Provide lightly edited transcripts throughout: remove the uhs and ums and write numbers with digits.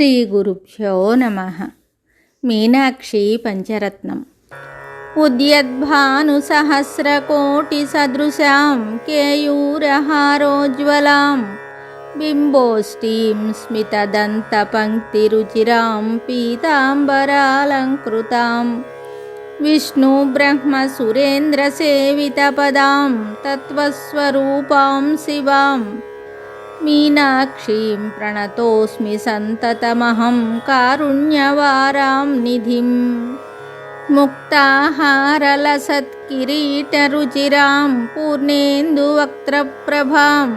శ్రీగురుభ్యో నమః. మీనాక్షి పంచరత్నం. ఉద్యద్భానుసహస్రకోటిసదృశాం కేయూరహారోజ్వలాం బింబోష్టీం స్మితదంతపంక్తిరుచిరాం పీతాంబరాలంకృతాం విష్ణుబ్రహ్మసురేంద్రసేవితపదాం తత్వస్వరూపాం శివాం మీనాక్షీం ప్రణతోస్మి సంతతమహం కారుణ్యవారాం నిధిం. ముక్తాహారలసత్కిరీటరుచిరాం పూర్ణేందువక్త్రప్రభాం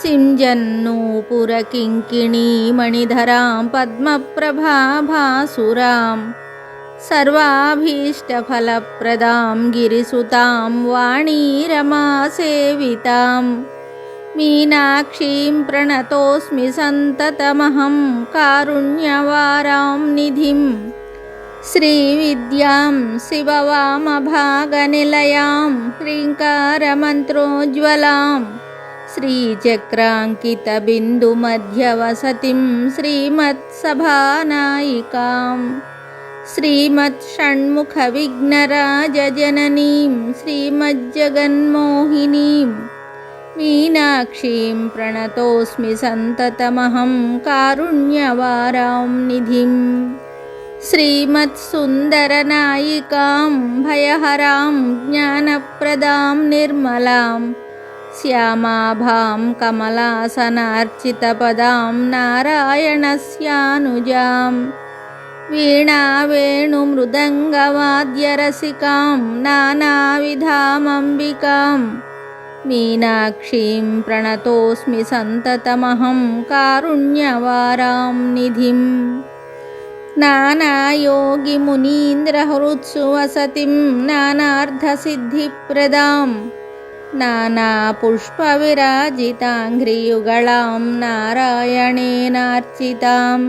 సింజన్నూపురకింకిణీమణిధరాం పద్మప్రభాభాసురాం సర్వాభీష్టఫలప్రదాం గిరిసుతాం వాణీరమాసేవితాం మీనాక్షీం ప్రణతోస్మి సంతతమహం కారుణ్యవారాం నిధిం. శ్రీవిద్యాం శివవామభాగనిలయాం హ్రీంకారమంత్రోజ్వలాం శ్రీచక్రాంకితబిందుమధ్యవసతిం శ్రీమత్సభానాయికాం శ్రీమత్షణ్ముఖవిఘ్నరాజజననీం శ్రీమజ్జగన్మోహినీం మీనాక్షీం ప్రణతోస్మి సంతతమహం కారుణ్యవారాం నిధిం. శ్రీమత్సుందరనాయికాం భయహరాం జ్ఞానప్రదాం నిర్మలాం శ్యామాభాం కమలాసనార్చితపదాం నారాయణస్యానుజాం వీణావేణుమృదంగవాద్యరసికాం నానావిధామంబికాం మీనాక్షీం ప్రణతోస్మి సంతతమహం కారుణ్యవారాం నిధిం. నానాయోగిమునీంద్రహృత్సు వసతిం నానార్థసిద్ధిప్రదాం నానాపుష్పవిరాజితాంఘ్రియుగళాం నారాయణేనార్చితాం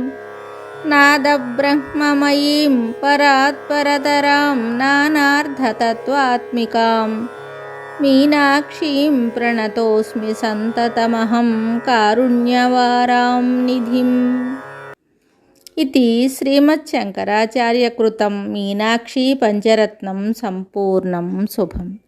నాదబ్రహ్మమయీం పరాత్పరతరాం నానార్థతత్వాత్మికాం మీనాక్షీం ప్రణతోస్మి సంతతమహం కారుణ్యవారాం నిధిం. ఇది శ్రీమచ్చంకరాచార్యకృతం మీనాక్షీ పంచరత్నం సంపూర్ణం శుభం.